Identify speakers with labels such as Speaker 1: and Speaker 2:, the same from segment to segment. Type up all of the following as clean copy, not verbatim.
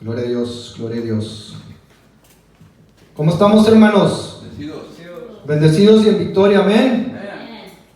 Speaker 1: Gloria a Dios, gloria a Dios. ¿Cómo estamos, hermanos? Bendecidos y en victoria, amén.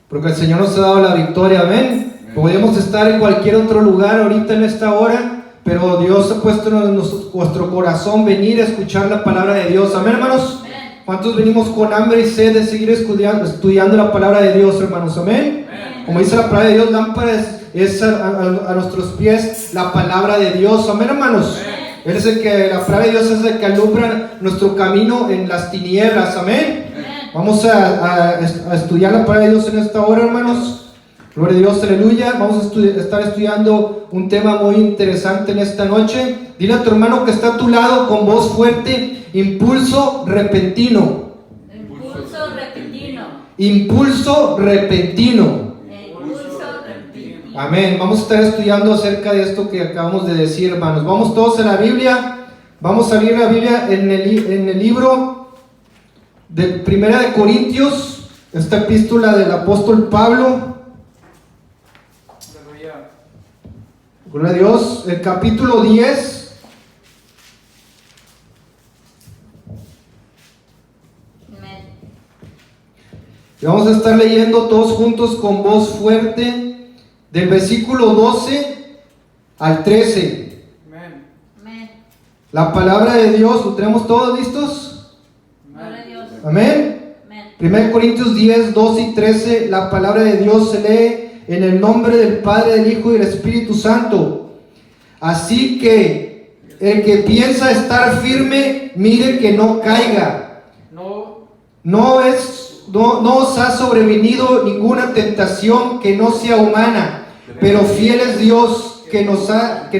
Speaker 1: Porque el Señor nos ha dado la victoria, amén. Podemos estar en cualquier otro lugar ahorita en esta hora, pero Dios ha puesto en nuestro corazón venir a escuchar la palabra de Dios, amén, hermanos. ¿Cuántos venimos con hambre y sed de seguir estudiando la palabra de Dios, hermanos? Amén. Como dice la palabra de Dios, lámpara es a nuestros pies la palabra de Dios, amén, hermanos. Él es el que, la palabra de Dios es el que alumbra nuestro camino en las tinieblas, amén. Vamos a estudiar la palabra de Dios en esta hora, hermanos. Gloria a Dios, aleluya. Vamos a estar estudiando un tema muy interesante en esta noche. Dile a tu hermano que está a tu lado con voz fuerte: impulso repentino.
Speaker 2: Impulso repentino.
Speaker 1: Impulso repentino. Amén. Vamos a estar estudiando acerca de esto que acabamos de decir, hermanos. Vamos todos a la Biblia. Vamos a abrir la Biblia en el libro de Primera de Corintios, esta epístola del apóstol Pablo. Gloria a Dios. El capítulo 10. Y vamos a estar leyendo todos juntos con voz fuerte del versículo 12 al 13.
Speaker 2: Amén.
Speaker 1: La palabra de Dios. ¿Lo tenemos todos listos?
Speaker 2: Gloria a Dios.
Speaker 1: Amén.
Speaker 2: Amén.
Speaker 1: 1 Corintios 10, 12 y 13. La palabra de Dios se lee en el nombre del Padre, del Hijo y del Espíritu Santo. Así que el que piensa estar firme, mire que no caiga. No os ha sobrevenido ninguna tentación que no sea humana, pero fiel es Dios, que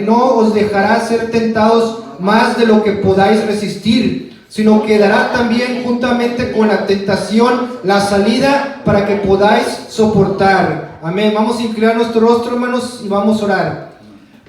Speaker 1: no os dejará ser tentados más de lo que podáis resistir, sino que dará también juntamente con la tentación la salida para que podáis soportar. Amén. Vamos a inclinar nuestro rostro, hermanos, y vamos a orar.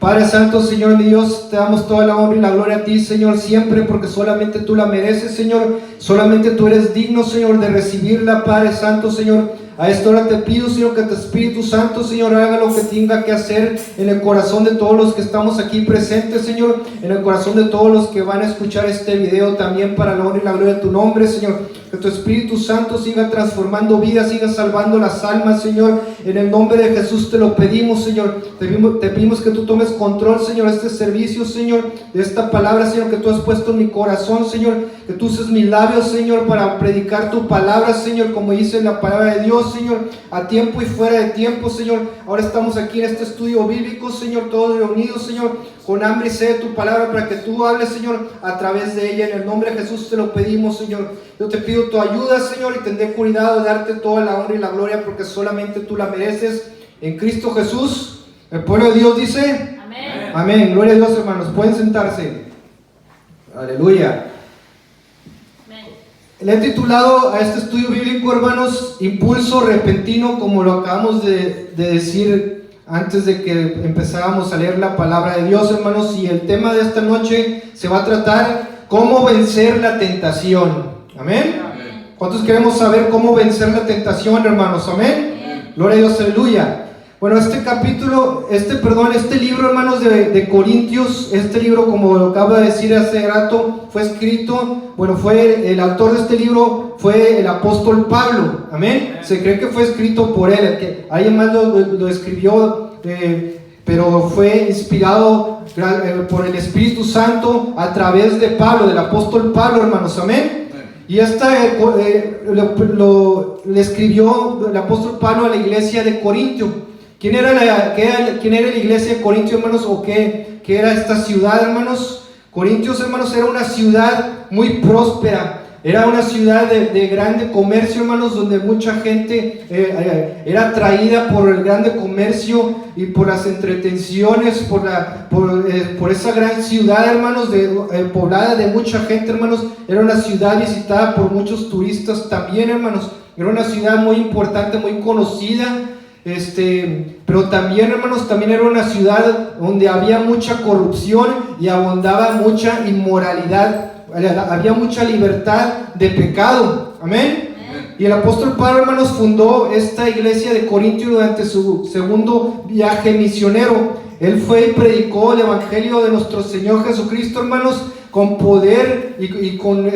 Speaker 1: Padre Santo, Señor mi Dios, te damos toda la honra y la gloria a ti, Señor, siempre, porque solamente tú la mereces, Señor. Solamente tú eres digno, Señor, de recibirla, Padre Santo, Señor. A esta hora te pido, Señor, que tu Espíritu Santo, Señor, haga lo que tenga que hacer en el corazón de todos los que estamos aquí presentes, Señor, en el corazón de todos los que van a escuchar este video también, para la honra y la gloria de tu nombre, Señor. Que tu Espíritu Santo siga transformando vidas, siga salvando las almas, Señor. En el nombre de Jesús te lo pedimos, Señor. Te pedimos que tú tomes control, Señor, de este servicio, Señor, de esta palabra, Señor, que tú has puesto en mi corazón, Señor. Que tú uses mis labios, Señor, para predicar tu palabra, Señor, como dice la palabra de Dios, Señor, a tiempo y fuera de tiempo, Señor. Ahora estamos aquí en este estudio bíblico, Señor, todos reunidos, Señor, con hambre y sed de tu palabra, para que tú hables, Señor, a través de ella. En el nombre de Jesús te lo pedimos, Señor. Yo te pido tu ayuda, Señor, y tendré cuidado de darte toda la honra y la gloria, porque solamente tú la mereces. En Cristo Jesús. El pueblo de Dios dice:
Speaker 2: Amén.
Speaker 1: Amén. Gloria a Dios, hermanos. Pueden sentarse. Aleluya. Le he titulado a este estudio bíblico, hermanos, impulso repentino, como lo acabamos de decir antes de que empezáramos a leer la palabra de Dios, hermanos. Y el tema de esta noche se va a tratar cómo vencer la tentación. Amén. ¿Cuántos queremos saber cómo vencer la tentación, hermanos? Amén. Gloria a Dios, aleluya. Bueno, este libro, hermanos, de Corintios, este libro, como lo acabo de decir hace rato, fue escrito, el autor de este libro fue el apóstol Pablo, amén. Se cree que fue escrito por él, que alguien más lo escribió, pero fue inspirado por el Espíritu Santo a través de Pablo, del apóstol Pablo, hermanos, amén. Y le escribió el apóstol Pablo a la iglesia de Corintio. ¿Quién era la iglesia de Corintio, hermanos? ¿O qué era esta ciudad, hermanos? Corintios, hermanos, era una ciudad muy próspera. Era una ciudad de grande comercio, hermanos, donde mucha gente era atraída por el grande comercio y por las entretenciones, por esa gran ciudad, hermanos, poblada de mucha gente, hermanos. Era una ciudad visitada por muchos turistas también, hermanos. Era una ciudad muy importante, muy conocida. Pero también, hermanos, también era una ciudad donde había mucha corrupción y abundaba mucha inmoralidad. Había mucha libertad de pecado. Amén. Y el apóstol Pablo, hermanos, fundó esta iglesia de Corintio durante su segundo viaje misionero. Él fue y predicó el evangelio de nuestro Señor Jesucristo, hermanos, con poder y con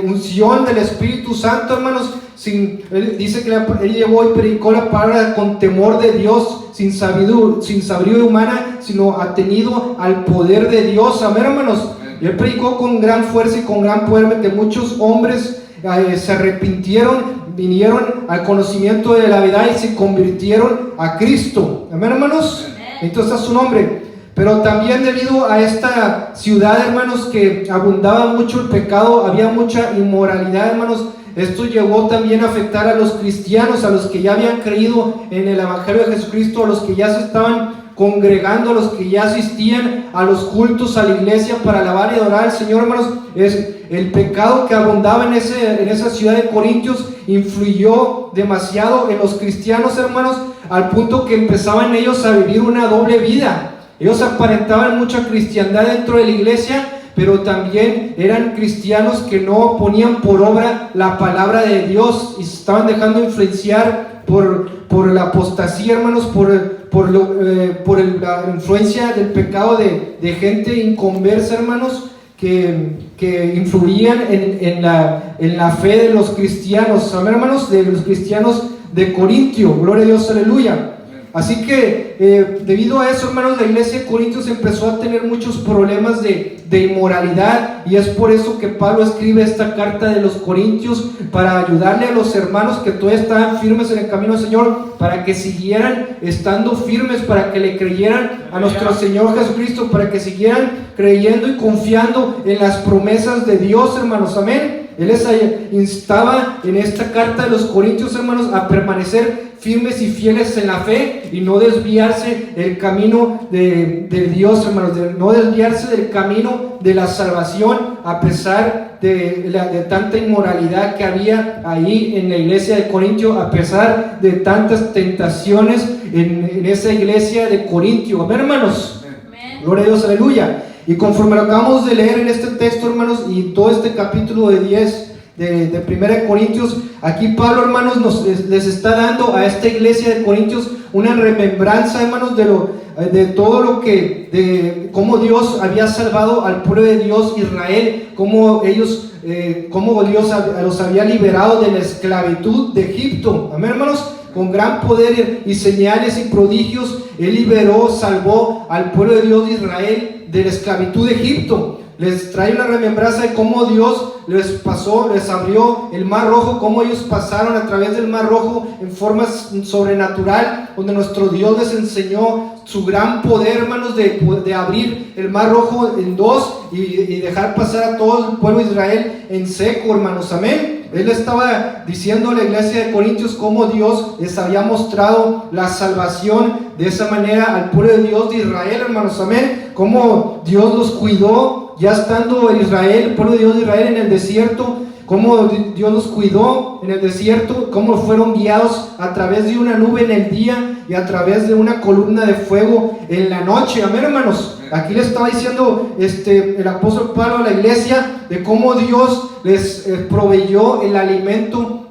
Speaker 1: unción del Espíritu Santo, hermanos. Él dice que él llevó y predicó la palabra con temor de Dios, sin sabiduría humana, sino atenido al poder de Dios. Amén, hermanos. Y él predicó con gran fuerza y con gran poder, que muchos hombres se arrepintieron, vinieron al conocimiento de la verdad y se convirtieron a Cristo. Amén, hermanos. Entonces a su nombre. Pero también debido a esta ciudad, hermanos, que abundaba mucho el pecado, había mucha inmoralidad, hermanos. Esto llegó también a afectar a los cristianos, a los que ya habían creído en el evangelio de Jesucristo, a los que ya se estaban congregando, a los que ya asistían a los cultos, a la iglesia para alabar y adorar al Señor, hermanos. El pecado que abundaba en esa ciudad de Corintios influyó demasiado en los cristianos, hermanos, al punto que empezaban ellos a vivir una doble vida. Ellos aparentaban mucha cristiandad dentro de la iglesia, pero también eran cristianos que no ponían por obra la palabra de Dios y se estaban dejando influenciar por la apostasía, hermanos, por la influencia del pecado de gente inconversa, hermanos, que influían en la fe de los cristianos. Amén, hermanos, de los cristianos de Corintio. Gloria a Dios, aleluya. Así que debido a eso, hermanos, la iglesia de Corintios empezó a tener muchos problemas de inmoralidad, y es por eso que Pablo escribe esta carta de los Corintios, para ayudarle a los hermanos que todavía estaban firmes en el camino del Señor, para que siguieran estando firmes, para que le creyeran a nuestro Señor Jesucristo, para que siguieran creyendo y confiando en las promesas de Dios, hermanos. Amén. Él les instaba en esta carta de los Corintios, hermanos, a permanecer firmes y fieles en la fe y no desviarse del camino de Dios, hermanos, de no desviarse del camino de la salvación, a pesar de tanta inmoralidad que había ahí en la iglesia de Corintio, a pesar de tantas tentaciones en esa iglesia de Corintio. Amén, hermanos. Amén. Gloria a Dios, aleluya. Y conforme lo acabamos de leer en este texto, hermanos, y todo este capítulo de 10 de 1 Corintios, aquí Pablo, hermanos, les está dando a esta iglesia de Corintios una remembranza, hermanos, de todo lo de cómo Dios había salvado al pueblo de Dios, Israel, cómo Dios los había liberado de la esclavitud de Egipto. Amén, hermanos. Con gran poder y señales y prodigios, Él salvó al pueblo de Dios de Israel de la esclavitud de Egipto. Les trae una remembranza de cómo Dios les abrió el mar rojo, cómo ellos pasaron a través del mar rojo en forma sobrenatural, donde nuestro Dios les enseñó su gran poder, hermanos, de abrir el mar rojo en dos y dejar pasar a todo el pueblo de Israel en seco, hermanos. Amén. Él estaba diciendo a la iglesia de Corintios cómo Dios les había mostrado la salvación de esa manera al pueblo de Dios de Israel, hermanos. Amén. Cómo Dios los cuidó ya estando en Israel, el pueblo de Dios de Israel en el desierto, cómo Dios los cuidó en el desierto, cómo fueron guiados a través de una nube en el día y a través de una columna de fuego en la noche. Amén, hermanos. Aquí le estaba diciendo el apóstol Pablo a la iglesia de cómo Dios les proveyó el alimento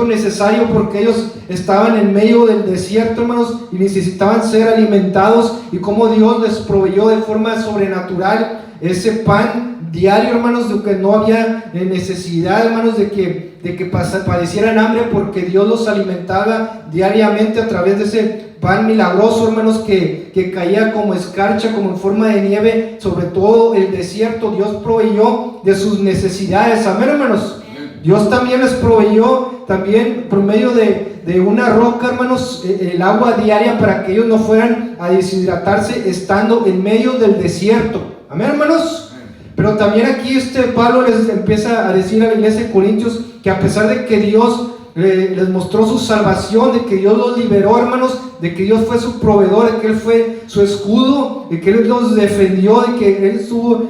Speaker 1: necesario, porque ellos estaban en medio del desierto, hermanos, y necesitaban ser alimentados, y cómo Dios les proveyó de forma sobrenatural ese pan diario, hermanos, de que no había necesidad, hermanos, de que padecieran hambre, porque Dios los alimentaba diariamente a través de ese pan milagroso, hermanos, que caía como escarcha, como en forma de nieve sobre todo el desierto. Dios proveyó de sus necesidades. Amén, hermanos. Dios también les proveyó también por medio de una roca, hermanos, el agua diaria, para que ellos no fueran a deshidratarse estando en medio del desierto. Amén, hermanos. Pero también aquí Pablo les empieza a decir a la iglesia de Corintios que a pesar de que Dios les mostró su salvación, de que Dios los liberó, hermanos, de que Dios fue su proveedor, de que Él fue su escudo, de que Él los defendió, de que Él estuvo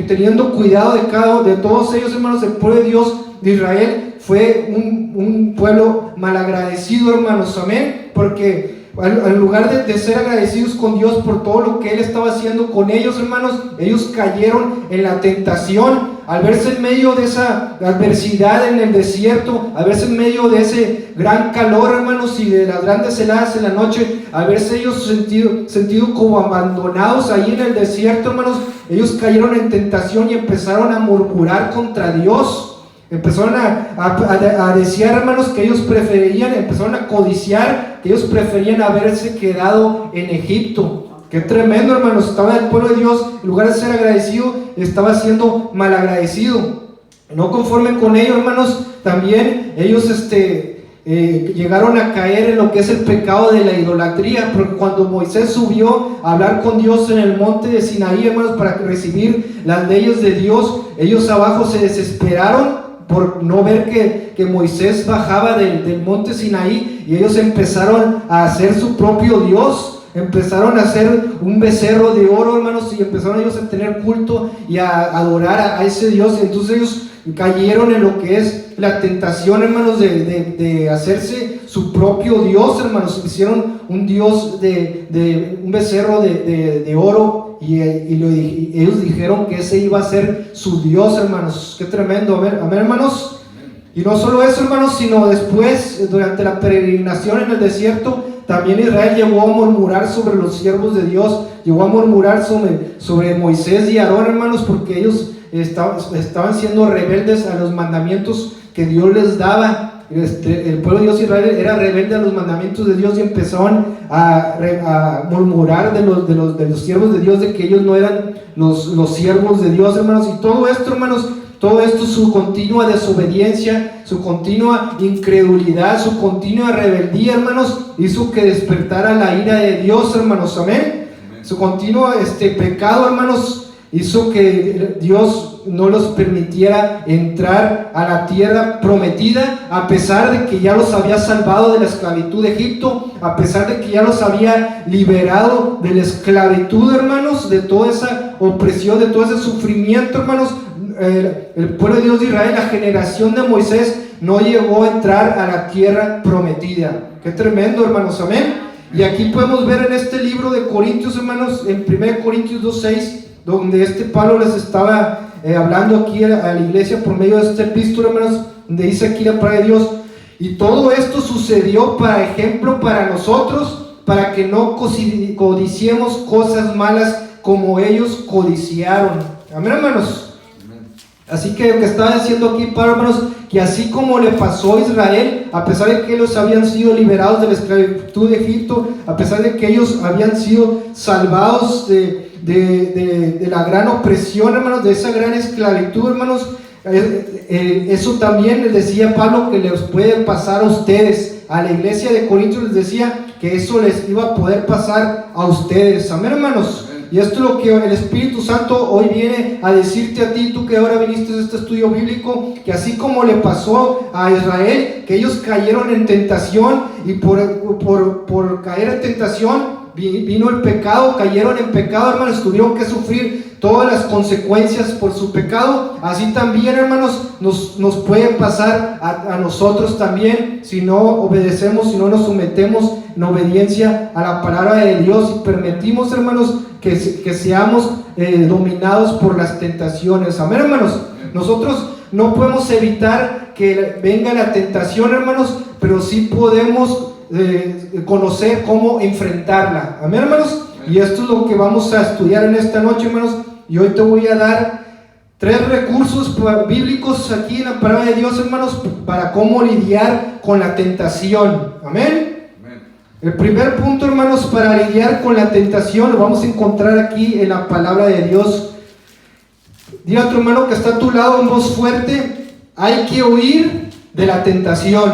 Speaker 1: teniendo cuidado de todos ellos, hermanos, el pueblo de Dios de Israel fue un pueblo malagradecido, hermanos. Amén. Porque en lugar de ser agradecidos con Dios por todo lo que Él estaba haciendo con ellos, hermanos, ellos cayeron en la tentación. Al verse en medio de esa adversidad en el desierto, al verse en medio de ese gran calor, hermanos, y de las grandes heladas en la noche, al verse ellos sentido como abandonados ahí en el desierto, hermanos, ellos cayeron en tentación y empezaron a murmurar contra Dios. Empezaron a desear, hermanos, que ellos preferían, empezaron a codiciar, que ellos preferían haberse quedado en Egipto. Qué tremendo, hermanos. Estaba el pueblo de Dios, en lugar de ser agradecido, estaba siendo malagradecido. No conforme con ello, hermanos, también ellos llegaron a caer en lo que es el pecado de la idolatría, porque cuando Moisés subió a hablar con Dios en el monte de Sinaí, hermanos, para recibir las leyes de Dios, ellos abajo se desesperaron por no ver que Moisés bajaba del monte Sinaí, y ellos empezaron a hacer su propio Dios. Empezaron a hacer un becerro de oro, hermanos, y empezaron ellos a tener culto y a adorar a ese Dios. Entonces ellos cayeron en lo que es la tentación, hermanos, de hacerse su propio Dios, hermanos. Hicieron un Dios un becerro de oro, y ellos dijeron que ese iba a ser su Dios, hermanos. Qué tremendo, amén, hermanos. Y no solo eso, hermanos, sino después, durante la peregrinación en el desierto, también Israel llegó a murmurar sobre los siervos de Dios, llegó a murmurar sobre Moisés y Aarón, hermanos, porque ellos estaban siendo rebeldes a los mandamientos que Dios les daba. El pueblo de Dios, Israel, era rebelde a los mandamientos de Dios, y empezaron a murmurar de los siervos de Dios, de que ellos no eran los siervos de Dios, hermanos. Y todo esto, hermanos, todo esto, su continua desobediencia, su continua incredulidad, su continua rebeldía, hermanos, hizo que despertara la ira de Dios, hermanos, amén. Su continuo pecado, hermanos, hizo que Dios no los permitiera entrar a la tierra prometida, a pesar de que ya los había salvado de la esclavitud de Egipto, a pesar de que ya los había liberado de la esclavitud, hermanos, de toda esa opresión, de todo ese sufrimiento, hermanos. El pueblo de Dios de Israel, la generación de Moisés, no llegó a entrar a la tierra prometida. Qué tremendo, hermanos, amén. Y aquí podemos ver en este libro de Corintios, hermanos, en 1 Corintios 2:6, donde Pablo les estaba hablando aquí a la iglesia por medio de esta epístola, hermanos, donde dice aquí la palabra de Dios: y todo esto sucedió para ejemplo para nosotros, para que no codiciemos cosas malas como ellos codiciaron. Amén, hermanos. Así que lo que estaba diciendo aquí, Pablo, hermanos, que así como le pasó a Israel, a pesar de que ellos habían sido liberados de la esclavitud de Egipto, a pesar de que ellos habían sido salvados de la gran opresión, hermanos, de esa gran esclavitud, hermanos, eso también les decía Pablo que les puede pasar a ustedes. A la iglesia de Corintios les decía que eso les iba a poder pasar a ustedes. Amén, hermanos. Y esto es lo que el Espíritu Santo hoy viene a decirte a ti, tú que ahora viniste a este estudio bíblico, que así como le pasó a Israel, que ellos cayeron en tentación, y por caer en tentación vino el pecado, cayeron en pecado, hermanos, tuvieron que sufrir todas las consecuencias por su pecado. Así también, hermanos, nos puede pasar a nosotros también, si no obedecemos, si no nos sometemos en obediencia a la palabra de Dios, y permitimos, hermanos, que seamos dominados por las tentaciones. Amén, hermanos. Nosotros no podemos evitar que venga la tentación, hermanos, pero sí podemos conocer cómo enfrentarla. Amén, hermanos. Y esto es lo que vamos a estudiar en esta noche, hermanos. Y hoy te voy a dar 3 recursos bíblicos aquí en la palabra de Dios, hermanos, para cómo lidiar con la tentación. Amén. El primer punto, hermanos, para lidiar con la tentación, lo vamos a encontrar aquí en la palabra de Dios. Dile a tu hermano que está a tu lado en voz fuerte: hay que huir de la tentación.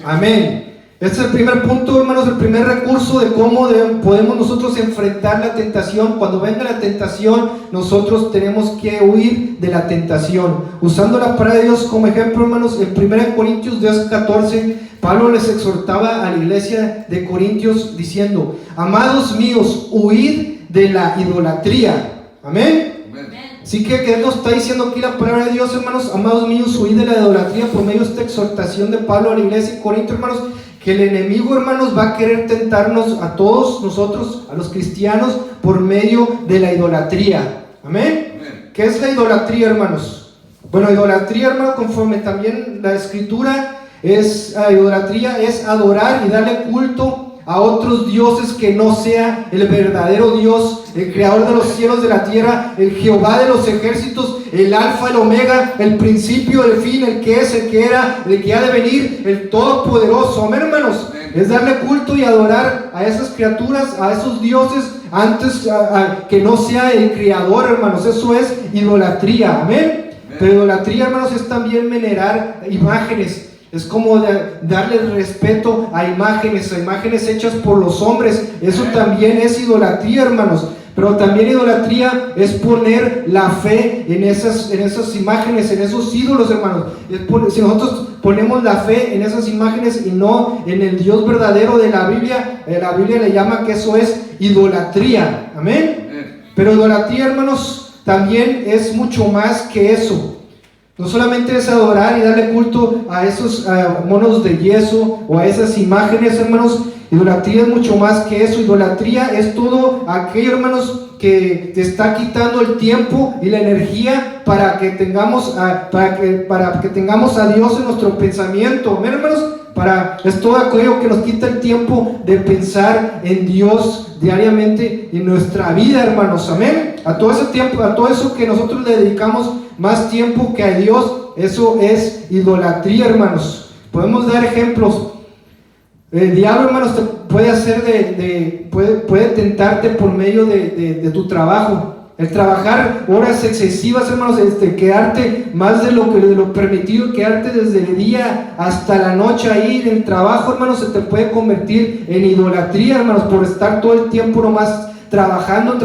Speaker 1: Amén. Este es el primer punto, hermanos, el primer recurso de cómo podemos nosotros enfrentar la tentación. Cuando venga la tentación, nosotros tenemos que huir de la tentación. Usando la palabra de Dios como ejemplo, hermanos, en 1 Corintios 10:14, Pablo les exhortaba a la iglesia de Corintios diciendo: amados míos, huid de la idolatría. Amén. Así que ¿qué nos está diciendo aquí la palabra de Dios, hermanos? Amados míos, huid de la idolatría, por medio de esta exhortación de Pablo a la iglesia de Corinto, hermanos, que el enemigo, hermanos, va a querer tentarnos a todos nosotros, a los cristianos, por medio de la idolatría. Amén. ¿Qué es la idolatría, hermanos? Bueno, idolatría, hermano, conforme también la escritura idolatría es adorar y darle culto a otros dioses que no sea el verdadero Dios, el creador de los cielos, de la tierra, el Jehová de los ejércitos, el alfa, el omega, el principio, el fin, el que es, el que era, el que ha de venir, el todopoderoso. Amén, hermanos. Es darle culto y adorar a esas criaturas, a esos dioses, antes que no sea el creador, hermanos. Eso es idolatría. Amén. Pero idolatría, hermanos, es también venerar imágenes. Es como darle respeto a imágenes hechas por los hombres. Eso también es idolatría, hermanos. Pero también idolatría es poner la fe en esas imágenes, en esos ídolos, hermanos. Si nosotros ponemos la fe en esas imágenes y no en el Dios verdadero de la Biblia le llama que eso es idolatría. Amén. Pero idolatría, hermanos, también es mucho más que eso. No solamente es adorar y darle culto a esos monos de yeso o a esas imágenes, hermanos. Idolatría es mucho más que eso. Idolatría es todo aquello, hermanos, que te está quitando el tiempo y la energía para que tengamos a Dios en nuestro pensamiento. ¿Ven, hermanos? Es todo aquello que nos quita el tiempo de pensar en Dios diariamente en nuestra vida, hermanos. Amén. A todo ese tiempo, a todo eso que nosotros le dedicamos más tiempo que a Dios, eso es idolatría, hermanos. Podemos dar ejemplos. El diablo, hermanos, te puede hacer puede tentarte por medio de tu trabajo. El trabajar horas excesivas, hermanos, quedarte más de lo permitido, quedarte desde el día hasta la noche ahí en el trabajo, hermanos, se te puede convertir en idolatría, hermanos, por estar todo el tiempo nomás trabajando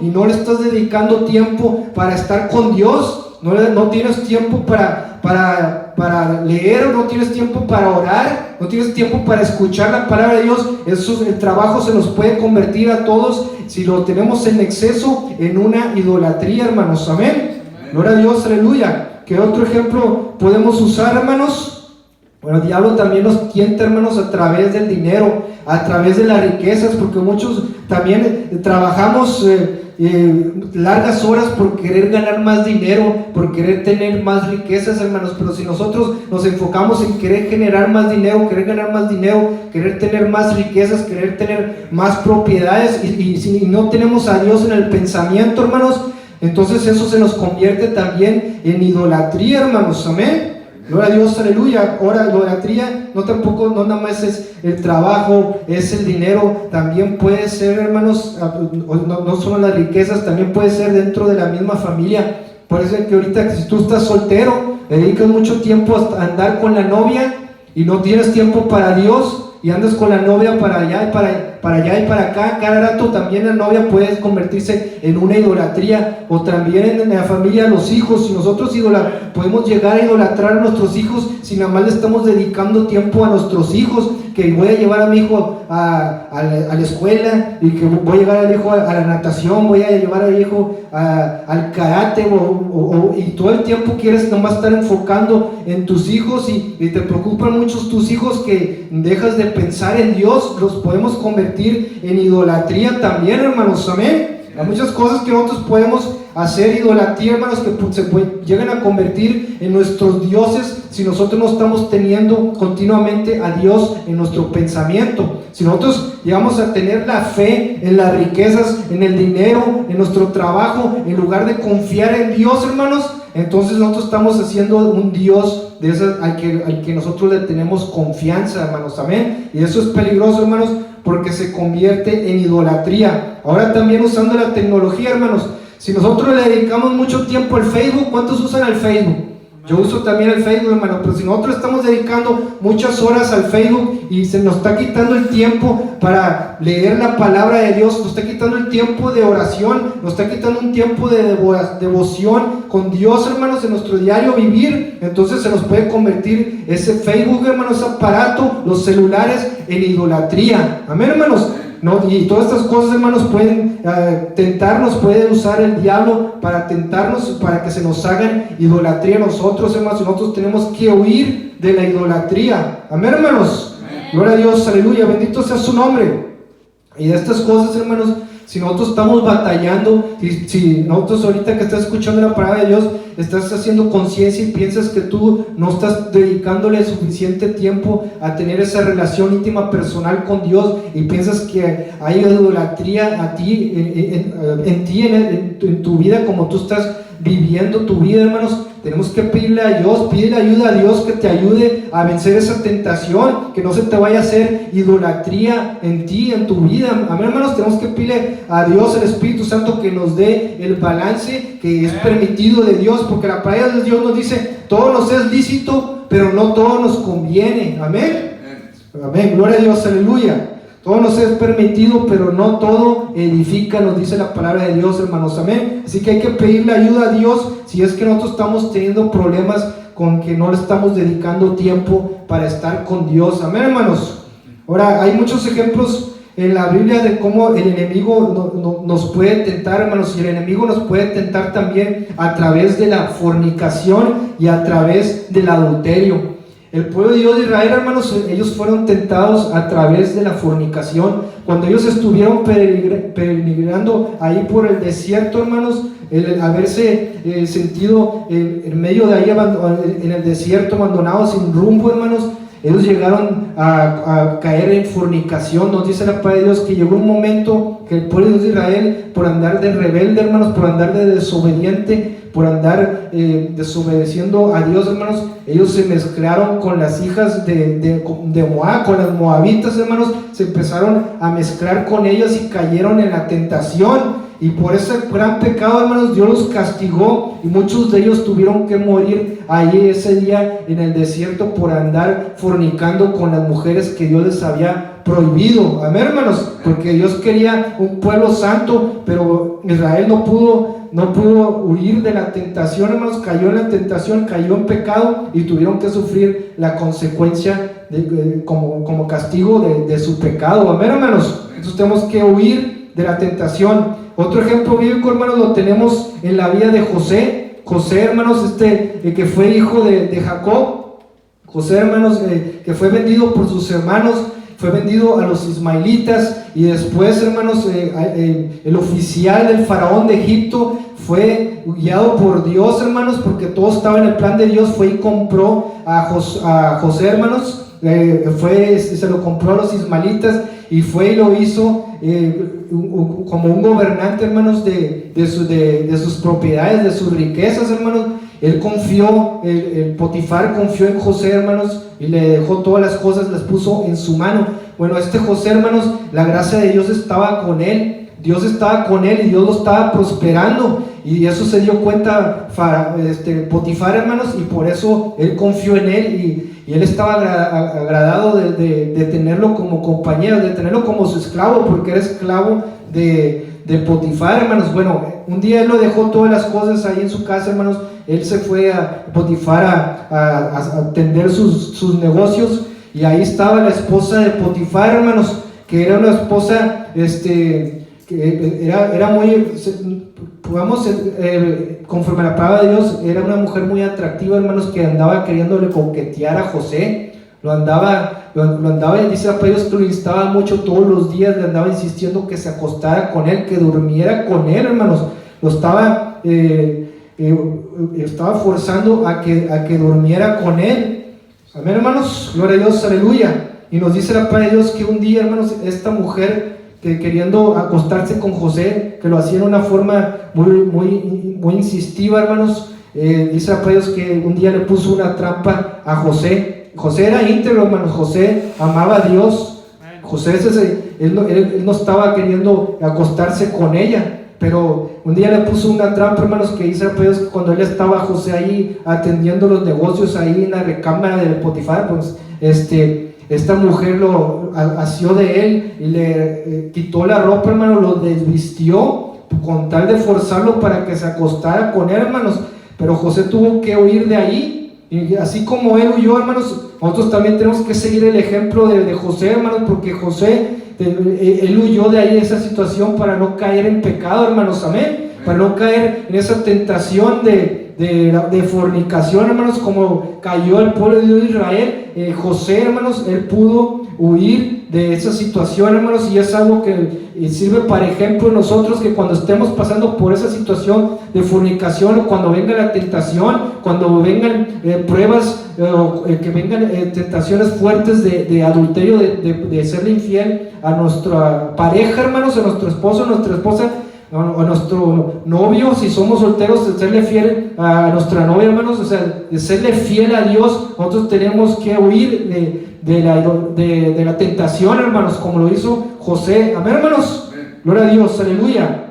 Speaker 1: y no le estás dedicando tiempo para estar con Dios. No tienes tiempo para leer, no tienes tiempo para orar, no tienes tiempo para escuchar la palabra de Dios. El trabajo se nos puede convertir a todos, si lo tenemos en exceso, en una idolatría, hermanos. Amén. Gloria a Dios, aleluya. ¿Qué otro ejemplo podemos usar, hermanos? Bueno, el diablo también nos tienta, hermanos, a través del dinero, a través de las riquezas, porque muchos también trabajamos largas horas por querer ganar más dinero, por querer tener más riquezas, hermanos. Pero si nosotros nos enfocamos en querer generar más dinero, querer ganar más dinero, querer tener más riquezas, querer tener más propiedades, y si no tenemos a Dios en el pensamiento, hermanos, entonces eso se nos convierte también en idolatría, hermanos. Amén. Gloria a Dios, aleluya. Ahora, idolatría no nada más es el trabajo, es el dinero, también puede ser, hermanos, no solo las riquezas, también puede ser dentro de la misma familia. Por eso es que ahorita, si tú estás soltero, dedicas mucho tiempo a andar con la novia y no tienes tiempo para Dios, y andas con la novia para allá y para acá, cada rato también la novia puede convertirse en una idolatría. O también en la familia, los hijos, si nosotros podemos llegar a idolatrar a nuestros hijos, si nada más le estamos dedicando tiempo a nuestros hijos, que voy a llevar a mi hijo a la escuela, y que voy a llevar al hijo a la natación, voy a llevar al hijo al karate, y todo el tiempo quieres nomás estar enfocando en tus hijos, y te preocupan muchos tus hijos, que dejas de pensar en Dios. Los podemos convertir en idolatría también, hermanos. Amén. Hay muchas cosas que nosotros podemos hacer idolatría, hermanos, que llegan a convertir en nuestros dioses si nosotros no estamos teniendo continuamente a Dios en nuestro pensamiento. Si nosotros llegamos a tener la fe en las riquezas, en el dinero, en nuestro trabajo, en lugar de confiar en Dios, hermanos, entonces nosotros estamos haciendo un Dios de esas al que nosotros le tenemos confianza, hermanos. Amén. Y eso es peligroso, hermanos, porque se convierte en idolatría. Ahora también usando la tecnología, hermanos, si nosotros le dedicamos mucho tiempo al Facebook, ¿cuántos usan el Facebook? Yo uso también el Facebook, hermano, pero si nosotros estamos dedicando muchas horas al Facebook y se nos está quitando el tiempo para leer la palabra de Dios, nos está quitando el tiempo de oración, nos está quitando un tiempo de devoción con Dios, hermanos, en nuestro diario vivir, entonces se nos puede convertir ese Facebook, hermanos, ese aparato, los celulares, en idolatría. Amén, hermanos. No, y todas estas cosas, hermanos, pueden tentarnos, puede usar el diablo para tentarnos, para que se nos hagan idolatría a nosotros, hermanos. Y nosotros tenemos que huir de la idolatría. Amén, hermanos. Gloria a Dios, aleluya, bendito sea su nombre. Y de estas cosas, hermanos, si nosotros estamos batallando, si nosotros ahorita que estás escuchando la palabra de Dios, estás haciendo conciencia y piensas que tú no estás dedicándole suficiente tiempo a tener esa relación íntima personal con Dios, y piensas que hay idolatría a ti, en tu vida, como tú estás viviendo tu vida, hermanos, tenemos que pedirle a Dios, pídele ayuda a Dios que te ayude a vencer esa tentación, que no se te vaya a hacer idolatría en ti, en tu vida. Amén, hermanos, tenemos que pedirle a Dios, el Espíritu Santo, que nos dé el balance que es permitido de Dios, porque la palabra de Dios nos dice, todo nos es lícito, pero no todo nos conviene. Amén, amén, gloria a Dios, aleluya. Todo nos es permitido, pero no todo edifica, nos dice la palabra de Dios, hermanos, amén. Así que hay que pedirle ayuda a Dios si es que nosotros estamos teniendo problemas con que no le estamos dedicando tiempo para estar con Dios, amén, hermanos. Ahora, hay muchos ejemplos en la Biblia de cómo el enemigo nos puede tentar, hermanos, y el enemigo nos puede tentar también a través de la fornicación y a través del adulterio. El pueblo de Dios de Israel, hermanos, ellos fueron tentados a través de la fornicación. Cuando ellos estuvieron peregrinando ahí por el desierto, hermanos, el haberse sentido en medio de ahí, en el desierto, abandonados, sin rumbo, hermanos, ellos llegaron a caer en fornicación. Nos dice la palabra de Dios que llegó un momento que el pueblo de Dios de Israel, por andar de rebelde, hermanos, por andar de desobediente, por andar desobedeciendo a Dios, hermanos, ellos se mezclaron con las hijas de Moab, con las moabitas, hermanos, se empezaron a mezclar con ellas y cayeron en la tentación. Y por ese gran pecado, hermanos, Dios los castigó, y muchos de ellos tuvieron que morir ahí ese día en el desierto por andar fornicando con las mujeres que Dios les había prohibido. Amén, hermanos, porque Dios quería un pueblo santo, pero Israel no pudo huir de la tentación, hermanos, cayó en la tentación, cayó en pecado, y tuvieron que sufrir la consecuencia como castigo de su pecado. Amén, hermanos. Entonces tenemos que huir de la tentación. Otro ejemplo bíblico, hermanos, lo tenemos en la vida de José. José, hermanos, que fue hijo de Jacob. José, hermanos, que fue vendido por sus hermanos, fue vendido a los ismaelitas, y después, hermanos, el oficial del faraón de Egipto fue guiado por Dios, hermanos, porque todo estaba en el plan de Dios, fue y compró a José, hermanos, se lo compró a los ismaelitas, y fue y lo hizo como un gobernante, hermanos, de sus propiedades, de sus riquezas, hermanos. Él confió, el Potifar confió en José, hermanos, y le dejó todas las cosas, las puso en su mano. Bueno, José, hermanos, la gracia de Dios estaba con él, Dios estaba con él, y Dios lo estaba prosperando, y eso se dio cuenta Potifar, hermanos, y por eso él confió en él, y él estaba agradado de tenerlo como compañero, de tenerlo como su esclavo, porque era esclavo de Potifar, hermanos. Bueno, un día él lo dejó todas las cosas ahí en su casa, hermanos. Él se fue a Potifar a atender sus negocios, y ahí estaba la esposa de Potifar, hermanos, que era una esposa que era muy, conforme a la palabra de Dios, era una mujer muy atractiva, hermanos, que andaba queriéndole coquetear a José. Lo andaba, dice la palabra de Dios, que lo instaba mucho todos los días, le andaba insistiendo que se acostara con él, que durmiera con él, hermanos. Lo estaba forzando a que durmiera con él. Amén, hermanos, gloria a Dios, aleluya. Y nos dice la palabra de Dios que un día, hermanos, esta mujer, que queriendo acostarse con José, que lo hacía de una forma muy insistiva, hermanos, dice la palabra de Dios que un día le puso una trampa a José. José era íntegro, hermanos, José amaba a Dios. José, él no estaba queriendo acostarse con ella, pero un día le puso una trampa, hermanos, que dice la palabra de Dios que cuando él estaba, José, ahí atendiendo los negocios, ahí en la recámara de Potifar, pues esta mujer lo asió de él y le quitó la ropa, hermano, lo desvistió con tal de forzarlo para que se acostara con él, hermanos. Pero José tuvo que huir de ahí, y así como él huyó, hermanos, nosotros también tenemos que seguir el ejemplo de José, hermanos, porque José, él huyó de ahí, de esa situación, para no caer en pecado, hermanos, amén, para no caer en esa tentación de fornicación, hermanos, como cayó el pueblo de Israel. José, hermanos, él pudo huir de esa situación, hermanos, y es algo que sirve para ejemplo nosotros, que cuando estemos pasando por esa situación de fornicación, o cuando venga la tentación, cuando vengan pruebas, que vengan tentaciones fuertes de adulterio, de serle infiel a nuestra pareja, hermanos, a nuestro esposo, a nuestra esposa, a nuestro novio, si somos solteros, de serle fiel a nuestra novia, hermanos, o sea, de serle fiel a Dios. Nosotros tenemos que huir de la tentación, hermanos, como lo hizo José. Amén, hermanos. Gloria a Dios, aleluya.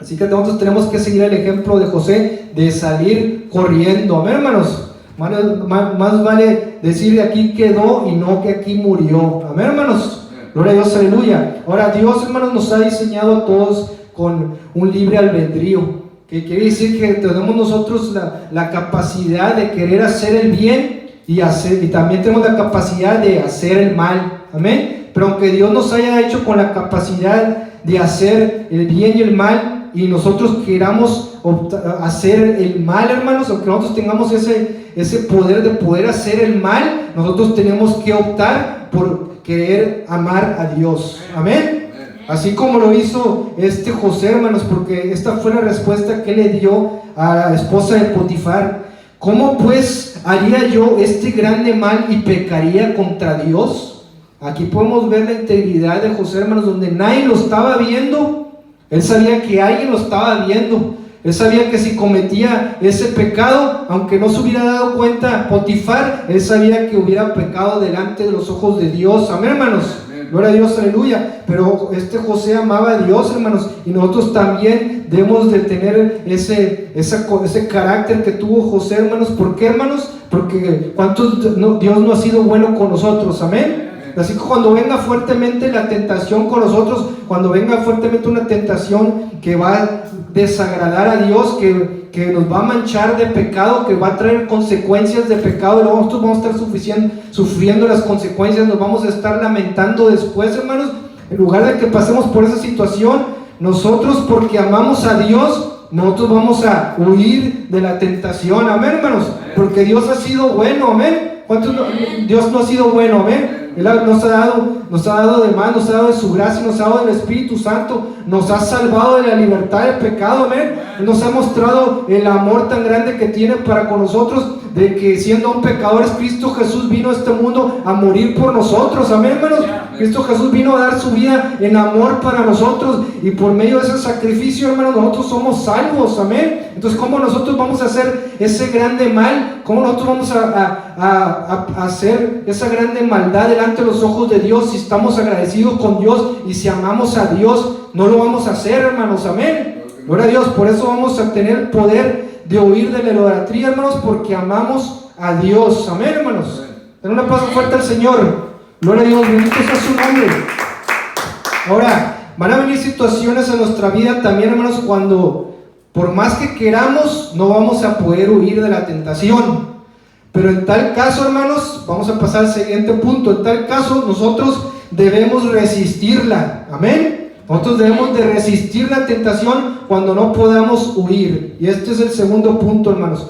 Speaker 1: Así que nosotros tenemos que seguir el ejemplo de José, de salir corriendo. Amén, hermanos. Más vale decir de aquí quedó y no que aquí murió. Amén, hermanos. Gloria a Dios, aleluya. Ahora, Dios, hermanos, nos ha diseñado a todos con un libre albedrío, que quiere decir que tenemos nosotros la capacidad de querer hacer el bien y también tenemos la capacidad de hacer el mal. Amén. Pero aunque Dios nos haya hecho con la capacidad de hacer el bien y el mal, y nosotros queramos hacer el mal, hermanos, aunque nosotros tengamos ese poder de poder hacer el mal, nosotros tenemos que optar por querer amar a Dios. Amén. Así como lo hizo José, hermanos, porque esta fue la respuesta que le dio a la esposa de Potifar. ¿Cómo pues haría yo este grande mal y pecaría contra Dios? Aquí podemos ver la integridad de José, hermanos, donde nadie lo estaba viendo. Él sabía que alguien lo estaba viendo. Él sabía que si cometía ese pecado, aunque no se hubiera dado cuenta Potifar, él sabía que hubiera pecado delante de los ojos de Dios. Amén, hermanos. Gloria a Dios, aleluya. Pero José amaba a Dios, hermanos, y nosotros también debemos de tener ese carácter que tuvo José, hermanos. ¿Por qué, hermanos? Porque Dios no ha sido bueno con nosotros. Amén. Así que cuando venga fuertemente la tentación con nosotros, cuando venga fuertemente una tentación que va a desagradar a Dios, que nos va a manchar de pecado, que va a traer consecuencias de pecado, y nosotros vamos a estar sufriendo las consecuencias, nos vamos a estar lamentando después, hermanos. En lugar de que pasemos por esa situación, nosotros, porque amamos a Dios, nosotros vamos a huir de la tentación. Amén, hermanos, porque Dios ha sido bueno. Amén. ¿Cuántos Dios no ha sido bueno? Amén. Él nos ha dado de más, nos ha dado de su gracia, nos ha dado del Espíritu Santo, nos ha salvado de la libertad del pecado. Amén. Él nos ha mostrado el amor tan grande que tiene para con nosotros, de que siendo un pecador, Cristo Jesús vino a este mundo a morir por nosotros. Amén, hermanos. Cristo Jesús vino a dar su vida en amor para nosotros, y por medio de ese sacrificio, hermanos, nosotros somos salvos. Amén. Entonces, ¿cómo nosotros vamos a hacer ese grande mal? ¿Cómo nosotros vamos a hacer esa grande maldad delante de los ojos de Dios si estamos agradecidos con Dios y si amamos a Dios? No lo vamos a hacer, hermanos. Amén. Gloria a Dios. Por eso vamos a tener el poder de huir de la idolatría, hermanos, porque amamos a Dios. Amén, hermanos. Den un aplauso fuerte al Señor. Gloria a Dios, bendito sea su nombre. Ahora, van a venir situaciones en nuestra vida también, hermanos, cuando por más que queramos, no vamos a poder huir de la tentación. Pero en tal caso, hermanos, vamos a pasar al siguiente punto. En tal caso, nosotros debemos resistirla. Amén. Nosotros debemos de resistir la tentación cuando no podamos huir. Y este es el segundo punto, hermanos.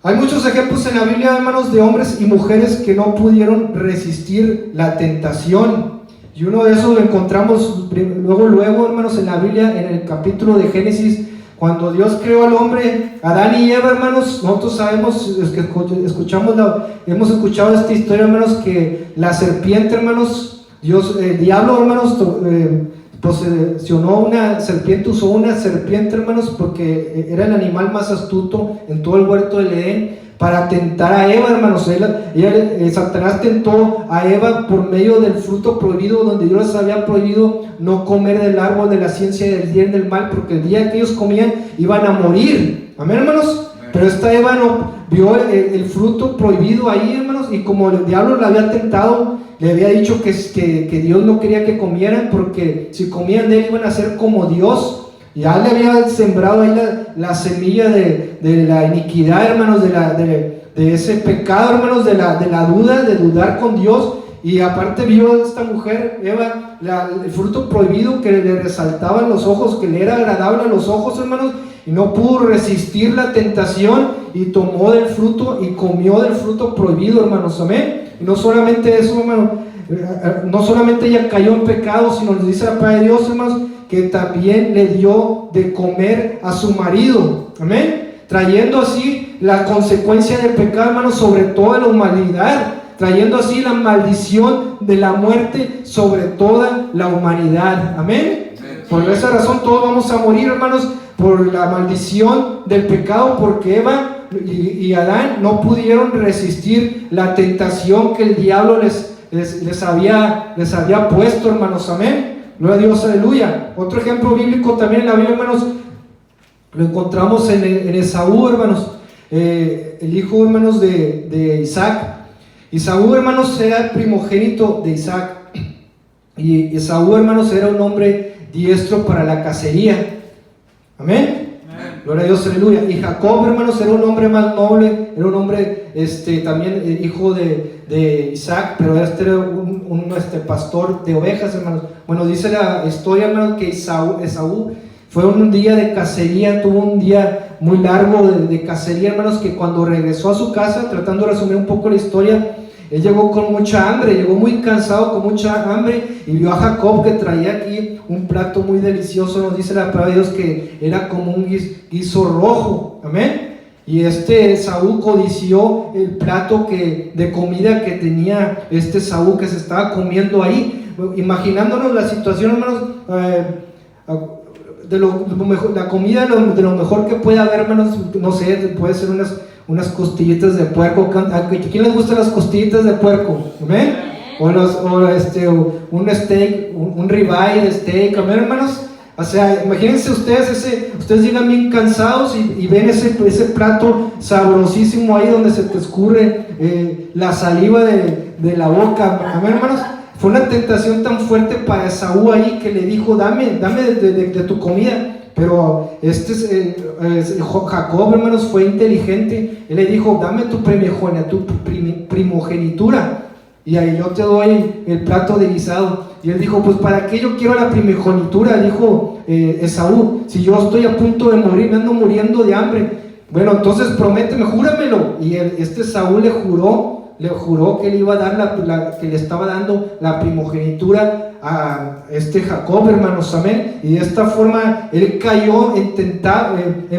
Speaker 1: Hay muchos ejemplos en la Biblia, hermanos, de hombres y mujeres que no pudieron resistir la tentación. Y uno de esos lo encontramos luego, hermanos, en la Biblia, en el capítulo de Génesis, cuando Dios creó al hombre, Adán y Eva, hermanos. Nosotros sabemos, hemos escuchado esta historia, hermanos, que la serpiente, hermanos, el diablo, hermanos, posesionó una serpiente, usó una serpiente, hermanos, porque era el animal más astuto en todo el huerto del Edén, para tentar a Eva, hermanos. Satanás tentó a Eva por medio del fruto prohibido, donde Dios les había prohibido no comer del árbol de la ciencia del bien y del mal, porque el día que ellos comían iban a morir. Amén, hermanos. Pero esta Eva no vio el fruto prohibido ahí, hermanos, y como el diablo la había tentado, le había dicho que Dios no quería que comieran, porque si comían de él iban a ser como Dios. Ya le había sembrado ahí la semilla de la iniquidad, hermanos, de ese pecado, hermanos, de la duda, de dudar con Dios. Y aparte vio esta mujer, Eva, el fruto prohibido que le resaltaba en los ojos, que le era agradable a los ojos, hermanos, y no pudo resistir la tentación y tomó del fruto y comió del fruto prohibido, hermanos. Amén. Y no solamente eso, hermano, no solamente ella cayó en pecado, sino nos dice la palabra de Dios, hermanos, que también le dio de comer a su marido, amén, trayendo así la consecuencia del pecado, hermanos, sobre toda la humanidad, trayendo así la maldición de la muerte sobre toda la humanidad, amén. Por esa razón todos vamos a morir, hermanos, por la maldición del pecado, porque Eva y Adán no pudieron resistir la tentación que el diablo les había puesto, hermanos, amén. Gloria a Dios, aleluya. Otro ejemplo bíblico también en la Biblia, hermanos, lo encontramos en Esaú, hermanos, el hijo, hermanos, de Isaac. Esaú, hermanos, era el primogénito de Isaac, y Esaú, hermanos, era un hombre diestro para la cacería, amén. Gloria a Dios, aleluya. Y Jacob, hermanos, era un hombre más noble, era un hombre también hijo de Isaac, pero era un pastor de ovejas, hermanos. Bueno, dice la historia, hermanos, que Esaú fue un día de cacería, tuvo un día muy largo de cacería, hermanos, que cuando regresó a su casa, tratando de resumir un poco la historia, él llegó con mucha hambre, llegó muy cansado, con mucha hambre, y vio a Jacob que traía aquí un plato muy delicioso. Nos dice la palabra de Dios que era como un guiso rojo, amén. Y Esaú codició el plato de comida que tenía Esaú, que se estaba comiendo ahí. Imaginándonos la situación, hermanos, de lo mejor, la comida de lo mejor que puede haber, hermanos, no sé, puede ser unas costillitas de puerco. ¿A quién les gustan las costillitas de puerco? ¿Amén? Un steak, un ribeye de steak, ¿amén, hermanos? O sea, imagínense ustedes llegan bien cansados y ven ese plato sabrosísimo ahí donde se te escurre la saliva de la boca, ¿amén, hermanos? Fue una tentación tan fuerte para Esaú ahí que le dijo, dame de tu comida. Pero Jacob, hermanos, fue inteligente. Él le dijo, dame tu primogenitura, y ahí yo te doy el plato de guisado. Y él dijo, pues ¿para qué yo quiero la primogenitura? Dijo Esaú, si yo estoy a punto de morir, me ando muriendo de hambre. Bueno, entonces prométeme, júramelo. Y Esaú le juró que le iba a dar que le estaba dando la primogenitura a Jacob, hermanos, amén. Y de esta forma él cayó en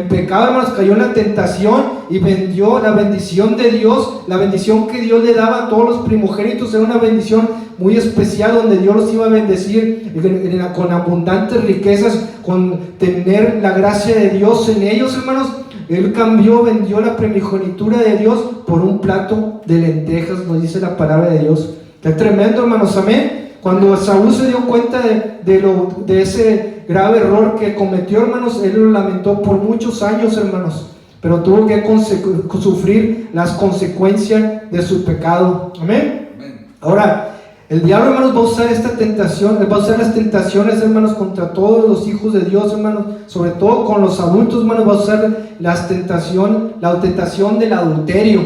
Speaker 1: pecado, hermanos, cayó en la tentación y vendió la bendición de Dios. La bendición que Dios le daba a todos los primogénitos era una bendición muy especial, donde Dios los iba a bendecir con abundantes riquezas, con tener la gracia de Dios en ellos, hermanos. Él vendió la primogenitura de Dios por un plato de lentejas, nos dice la palabra de Dios. Qué tremendo, hermanos, amén. Cuando Saúl se dio cuenta de ese grave error que cometió, hermanos, él lo lamentó por muchos años, hermanos, pero tuvo que sufrir las consecuencias de su pecado, amén. Ahora, el diablo, hermanos, va a usar esta tentación, va a usar las tentaciones, hermanos, contra todos los hijos de Dios, hermanos, sobre todo con los adultos, hermanos. Va a usar la tentación del adulterio,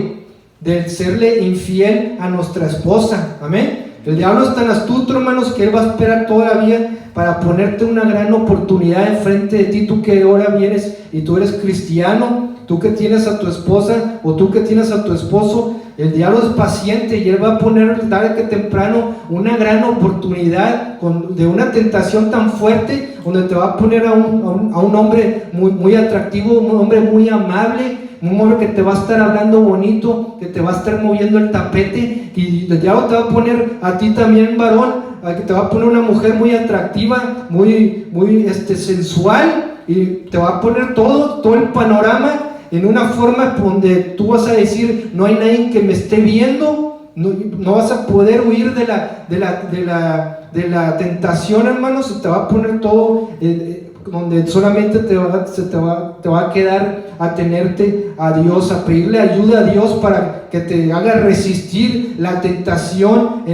Speaker 1: del serle infiel a nuestra esposa, amén. El diablo es tan astuto, hermanos, que él va a esperar todavía para ponerte una gran oportunidad enfrente de ti. Tú que ahora vienes y tú eres cristiano, tú que tienes a tu esposa o tú que tienes a tu esposo, el diablo es paciente y él va a poner tarde que temprano una gran oportunidad de una tentación tan fuerte, donde te va a poner a un hombre muy atractivo, un hombre muy amable, un hombre que te va a estar hablando bonito, que te va a estar moviendo el tapete, y el diablo te va a poner a ti también, varón, que te va a poner una mujer muy atractiva, muy sensual, y te va a poner todo el panorama en una forma donde tú vas a decir, no hay nadie que me esté viendo. No vas a poder huir de la tentación, hermanos. Se te va a poner todo donde solamente te va a quedar a tenerte a Dios, a pedirle ayuda a Dios para que te haga resistir la tentación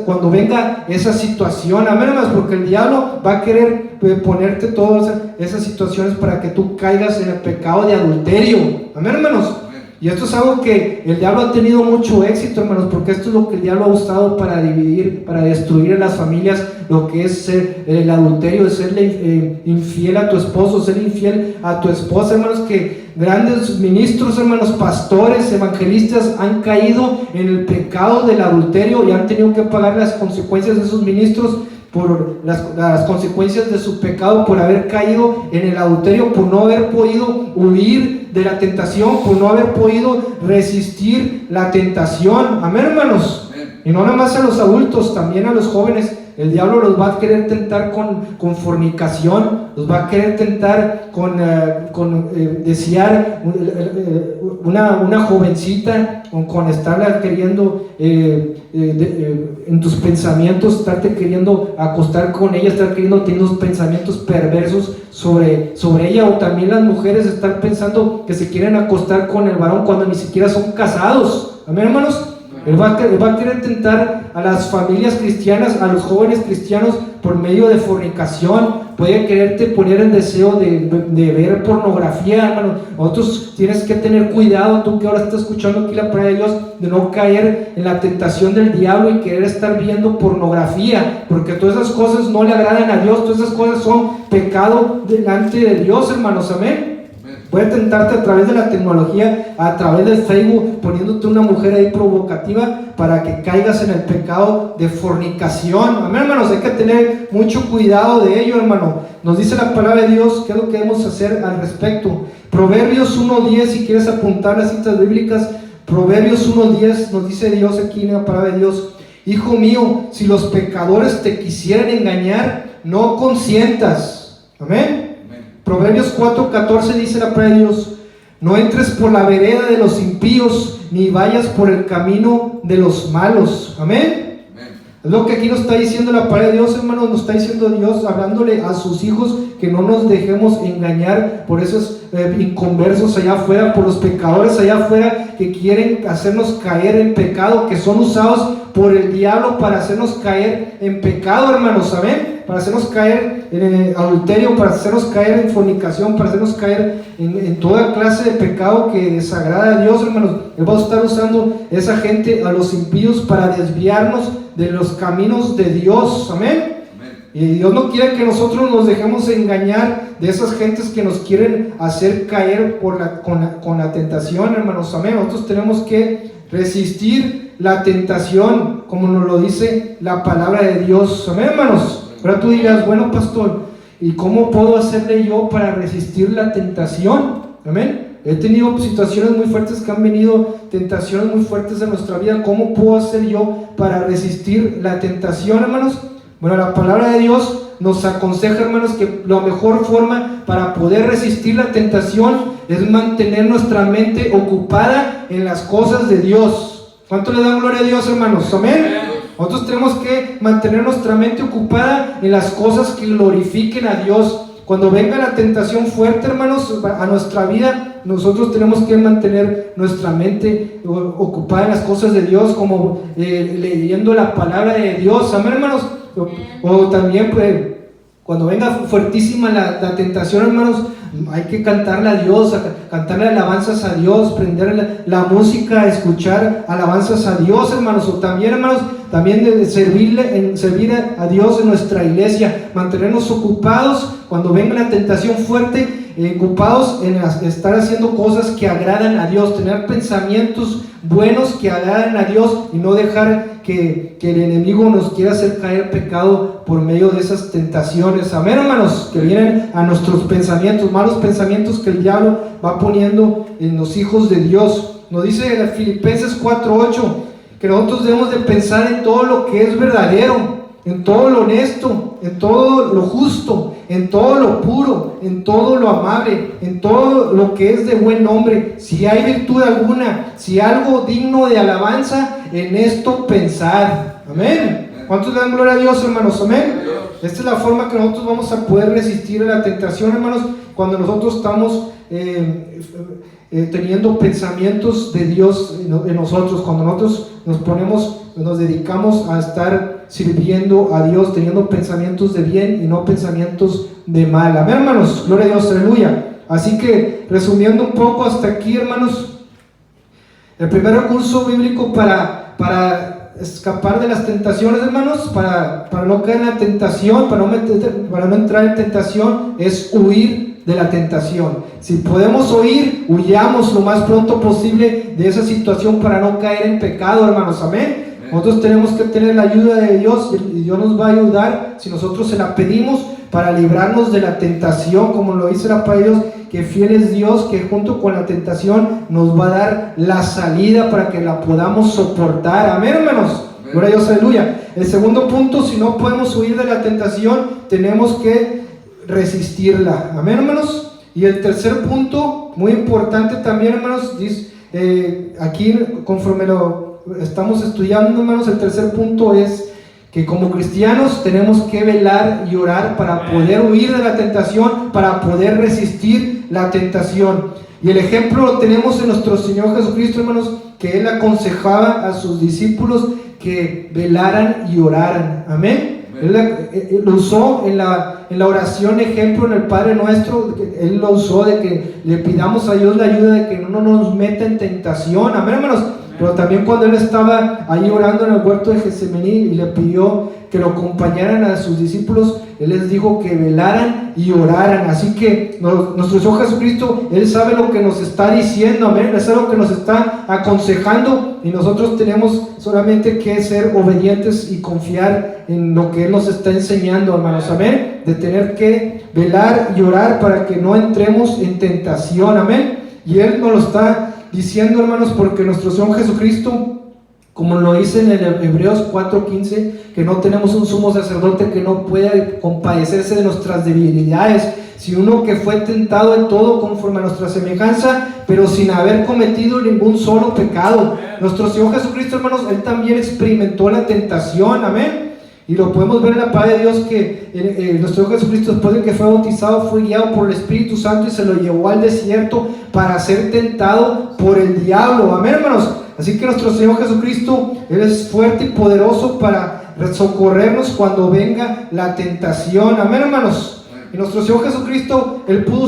Speaker 1: cuando venga esa situación, amén, hermanos, porque el diablo va a querer ponerte todas esas situaciones para que tú caigas en el pecado de adulterio, amén, hermanos. Y esto es algo que el diablo ha tenido mucho éxito, hermanos, porque esto es lo que el diablo ha usado para dividir, para destruir en las familias, lo que es ser, el adulterio, de serle infiel a tu esposo, ser infiel a tu esposa, hermanos, que grandes ministros, hermanos, pastores, evangelistas han caído en el pecado del adulterio y han tenido que pagar las consecuencias de esos ministros por las consecuencias de su pecado, por haber caído en el adulterio, por no haber podido huir de la tentación, por no haber podido resistir la tentación. Amén, hermanos. Y no nada más a los adultos, también a los jóvenes. El diablo los va a querer tentar con fornicación, los va a querer tentar con desear una jovencita, con estarla queriendo en tus pensamientos, estarte queriendo acostar con ella, estar queriendo tener unos pensamientos perversos sobre ella, o también las mujeres estar pensando que se quieren acostar con el varón cuando ni siquiera son casados. Amén, hermanos. Él va a querer tentar a las familias cristianas, a los jóvenes cristianos por medio de fornicación. Puede quererte poner el deseo de ver pornografía, hermano. Nosotros tienes que tener cuidado, tú que ahora estás escuchando aquí la palabra de Dios, de no caer en la tentación del diablo y querer estar viendo pornografía, porque todas esas cosas no le agradan a Dios, todas esas cosas son pecado delante de Dios, hermanos. Amén. Puede tentarte a través de la tecnología, a través del Facebook, poniéndote una mujer ahí provocativa para que caigas en el pecado de fornicación. Amén, hermanos, hay que tener mucho cuidado de ello, hermano. Nos dice la palabra de Dios qué es lo que debemos hacer al respecto. Proverbios 1:10, si quieres apuntar las citas bíblicas, Proverbios 1:10 nos dice Dios aquí en la palabra de Dios: hijo mío, si los pecadores te quisieran engañar, no consientas. Amén. Proverbios 4:14 dice la palabra de Dios: no entres por la vereda de los impíos, ni vayas por el camino de los malos. Amén. Es lo que aquí nos está diciendo la palabra de Dios, hermanos. Nos está diciendo Dios, hablándole a sus hijos, que no nos dejemos engañar por esos inconversos allá afuera, por los pecadores allá afuera que quieren hacernos caer en pecado, que son usados por el diablo para hacernos caer en pecado, hermanos. Amén. Para hacernos caer en adulterio, para hacernos caer en fornicación, para hacernos caer en toda clase de pecado que desagrada a Dios, hermanos. Él va a estar usando esa gente, a los impíos, para desviarnos de los caminos de Dios. Amén. Y Dios no quiere que nosotros nos dejemos engañar de esas gentes que nos quieren hacer caer con la tentación, hermanos. Amén. Nosotros tenemos que resistir la tentación, como nos lo dice la palabra de Dios. Amén, hermanos. Ahora tú dirás: bueno, pastor, ¿y cómo puedo hacerle yo para resistir la tentación? Amén. He tenido situaciones muy fuertes que han venido, tentaciones muy fuertes en nuestra vida. ¿Cómo puedo hacer yo para resistir la tentación, hermanos? Bueno, la palabra de Dios nos aconseja, hermanos, que la mejor forma para poder resistir la tentación es mantener nuestra mente ocupada en las cosas de Dios. ¿Cuánto le dan gloria a Dios, hermanos? Amén. Nosotros tenemos que mantener nuestra mente ocupada en las cosas que glorifiquen a Dios. Cuando venga la tentación fuerte, hermanos, a nuestra vida, nosotros tenemos que mantener nuestra mente ocupada en las cosas de Dios, como leyendo la palabra de Dios. Amén, hermanos. O también, pues, cuando venga fuertísima la tentación, hermanos, hay que cantarle a Dios, cantarle alabanzas a Dios, prender la música, escuchar alabanzas a Dios, hermanos. O también, hermanos, también de servir a Dios en nuestra iglesia, mantenernos ocupados cuando venga la tentación fuerte, ocupados en estar haciendo cosas que agradan a Dios, tener pensamientos buenos que agradan a Dios y no dejar que el enemigo nos quiera hacer caer pecado por medio de esas tentaciones. Amén, hermanos, que vienen a nuestros pensamientos, malos pensamientos que el diablo va poniendo en los hijos de Dios. Nos dice en Filipenses 4:8 que nosotros debemos de pensar en todo lo que es verdadero, en todo lo honesto, en todo lo justo, en todo lo puro, en todo lo amable, en todo lo que es de buen nombre. Si hay virtud alguna, si algo digno de alabanza, en esto pensad. Amén. ¿Cuántos le dan gloria a Dios, hermanos? Amén. Esta es la forma que nosotros vamos a poder resistir a la tentación, hermanos, cuando nosotros estamos teniendo pensamientos de Dios en nosotros, cuando nosotros nos dedicamos a estar sirviendo a Dios, teniendo pensamientos de bien y no pensamientos de mal. Amén, hermanos, gloria a Dios, aleluya. Así que, resumiendo un poco hasta aquí, hermanos, El primer recurso bíblico para escapar de las tentaciones, hermanos, para no caer en la tentación, para no entrar en tentación, es huir de la tentación. Si podemos huir, huyamos lo más pronto posible de esa situación para no caer en pecado, hermanos. Amén. Nosotros tenemos que tener la ayuda de Dios y Dios nos va a ayudar si nosotros se la pedimos para librarnos de la tentación, como lo dice la palabra de Dios, que fiel es Dios, que junto con la tentación nos va a dar la salida para que la podamos soportar. Amén, hermanos. Gloria a Dios, aleluya. El segundo punto, si no podemos huir de la tentación, tenemos que resistirla. Amén, hermanos. Y el tercer punto, muy importante también, hermanos, dice, aquí conforme lo estamos estudiando, hermanos, el tercer punto es que como cristianos tenemos que velar y orar para poder huir de la tentación, para poder resistir la tentación. Y el ejemplo lo tenemos en nuestro Señor Jesucristo, hermanos, que Él aconsejaba a sus discípulos que velaran y oraran. Amén. Él lo usó en la oración, ejemplo, en el Padre Nuestro. Él lo usó de que le pidamos a Dios la ayuda de que no nos meta en tentación. Amén, hermanos. Pero también cuando Él estaba ahí orando en el huerto de Getsemaní y le pidió que lo acompañaran a sus discípulos, Él les dijo que velaran y oraran. Así que nuestro Señor Jesucristo, Él sabe lo que nos está diciendo, amén. Él sabe lo que nos está aconsejando, y nosotros tenemos solamente que ser obedientes y confiar en lo que Él nos está enseñando, hermanos, amén. De tener que velar y orar para que no entremos en tentación, amén. Y Él nos lo está diciendo, hermanos, porque nuestro Señor Jesucristo, como lo dice en el Hebreos 4:15, que no tenemos un sumo sacerdote que no pueda compadecerse de nuestras debilidades, sino uno que fue tentado en todo conforme a nuestra semejanza, pero sin haber cometido ningún solo pecado. Nuestro Señor Jesucristo, hermanos, Él también experimentó la tentación, amén. Y lo podemos ver en la palabra de Dios que nuestro Señor Jesucristo, después de que fue bautizado, fue guiado por el Espíritu Santo y se lo llevó al desierto para ser tentado por el diablo. Amén, hermanos. Así que nuestro Señor Jesucristo, Él es fuerte y poderoso para socorrernos cuando venga la tentación. Amén, hermanos. Y nuestro Señor Jesucristo, Él pudo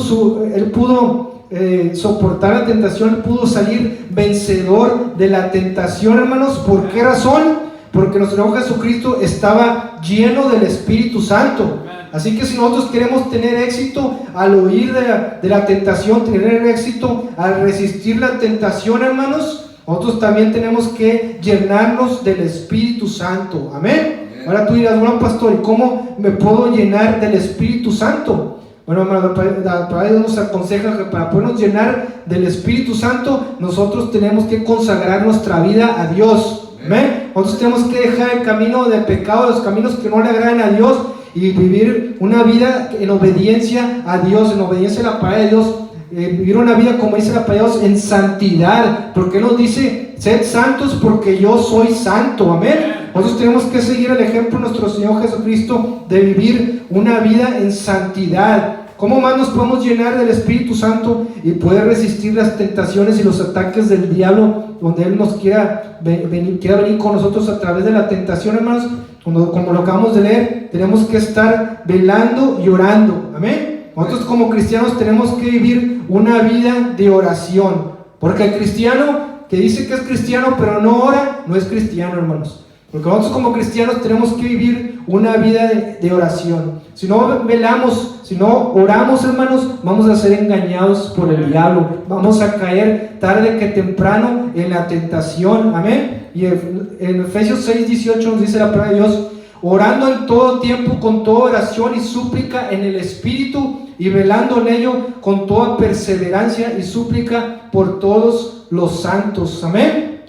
Speaker 1: soportar la tentación, Él pudo salir vencedor de la tentación, hermanos. ¿Por qué razón? Porque nuestro Señor Jesucristo estaba lleno del Espíritu Santo. Así que si nosotros queremos tener éxito al huir de la tentación, tener éxito al resistir la tentación, hermanos, nosotros también tenemos que llenarnos del Espíritu Santo. Amén. Ahora tú dirás, bueno, pastor, ¿y cómo me puedo llenar del Espíritu Santo? Bueno, hermano, la palabra de Dios nos aconseja que para podernos llenar del Espíritu Santo, nosotros tenemos que consagrar nuestra vida a Dios. Amén. Nosotros tenemos que dejar el camino de pecado, los caminos que no le agradan a Dios, y vivir una vida en obediencia a Dios, en obediencia a la palabra de Dios. Vivir una vida, como dice la palabra de Dios, en santidad, porque Él nos dice: sed santos porque yo soy santo. Amén. Nosotros tenemos que seguir el ejemplo de nuestro Señor Jesucristo de vivir una vida en santidad. ¿Cómo más nos podemos llenar del Espíritu Santo y poder resistir las tentaciones y los ataques del diablo, donde Él nos quiera venir con nosotros a través de la tentación, hermanos? Como lo acabamos de leer, tenemos que estar velando y orando. Amén. Nosotros como cristianos tenemos que vivir una vida de oración, porque el cristiano que dice que es cristiano pero no ora, no es cristiano, hermanos. Porque nosotros como cristianos tenemos que vivir una vida de oración. Si no velamos, si no oramos, hermanos, vamos a ser engañados por el diablo. Vamos a caer tarde que temprano en la tentación. Amén. Y en Efesios 6:18 nos dice la palabra de Dios: orando en todo tiempo con toda oración y súplica en el Espíritu, y velando en ello con toda perseverancia y súplica por todos los santos. Amén.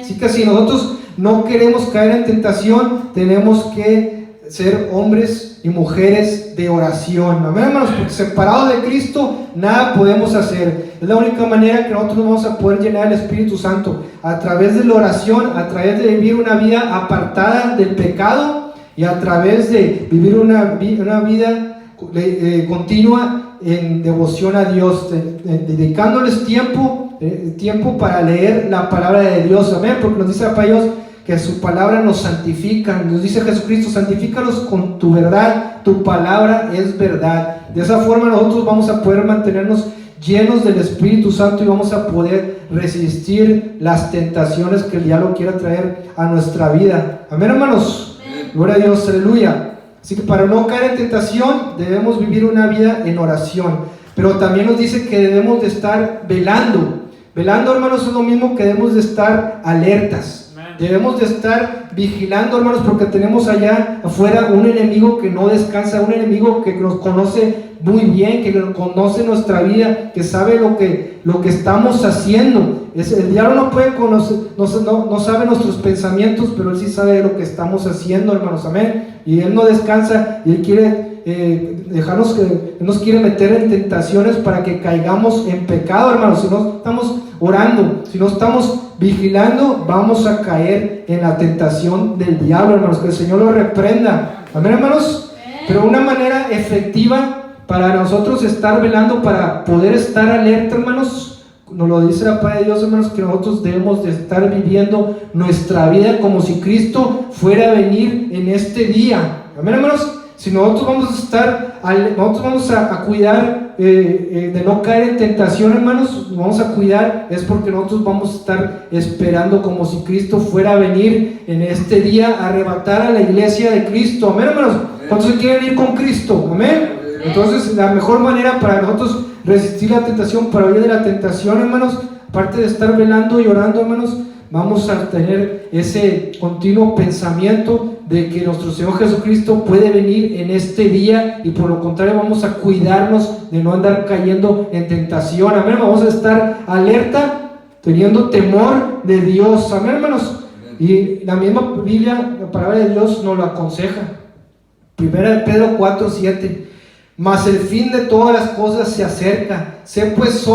Speaker 1: Así que si nosotros no queremos caer en tentación, tenemos que ser hombres y mujeres de oración. Amén, hermanos, porque separados de Cristo nada podemos hacer. Es la única manera que nosotros vamos a poder llenar el Espíritu Santo, a través de la oración, a través de vivir una vida apartada del pecado, y a través de vivir una vida continua en devoción a Dios, dedicándoles tiempo para leer la palabra de Dios. Amén, porque nos dice la palabra de Dios que su palabra nos santifica. Nos dice Jesucristo: santifícalos con tu verdad, tu palabra es verdad. De esa forma nosotros vamos a poder mantenernos llenos del Espíritu Santo y vamos a poder resistir las tentaciones que el diablo quiera traer a nuestra vida. Amén, hermanos. Gloria a Dios, aleluya. Así que para no caer en tentación debemos vivir una vida en oración, pero también nos dice que debemos de estar velando. Velando, hermanos, es lo mismo que debemos de estar alertas. Debemos de estar vigilando, hermanos, porque tenemos allá afuera un enemigo que no descansa, un enemigo que nos conoce muy bien, que conoce nuestra vida, que sabe lo que estamos haciendo. El diablo no puede conocer, no sabe nuestros pensamientos, pero él sí sabe lo que estamos haciendo, hermanos, amén. Y él no descansa y él quiere nos quiere meter en tentaciones para que caigamos en pecado, hermanos. Si no estamos orando, si no estamos vigilando, vamos a caer en la tentación del diablo, hermanos. Que el Señor lo reprenda, amén, hermanos. Pero una manera efectiva para nosotros estar velando, para poder estar alerta, hermanos, nos lo dice la palabra de Dios, hermanos, que nosotros debemos de estar viviendo nuestra vida como si Cristo fuera a venir en este día, amén, hermanos. Si nosotros vamos a cuidar de no caer en tentación, hermanos, nos vamos a cuidar, es porque nosotros vamos a estar esperando como si Cristo fuera a venir en este día a arrebatar a la iglesia de Cristo, amén, hermanos. ¿Cuántos se quieren ir con Cristo? Amén. Entonces, la mejor manera para nosotros resistir la tentación, para huir de la tentación, hermanos, aparte de estar velando y orando, hermanos, vamos a tener ese continuo pensamiento de que nuestro Señor Jesucristo puede venir en este día, y por lo contrario vamos a cuidarnos de no andar cayendo en tentación, amén. Vamos a estar alerta, teniendo temor de Dios, amén, hermanos. Y la misma Biblia, la palabra de Dios nos lo aconseja. 1 Pedro 4:7. Mas el fin de todas las cosas se acerca. Sé pues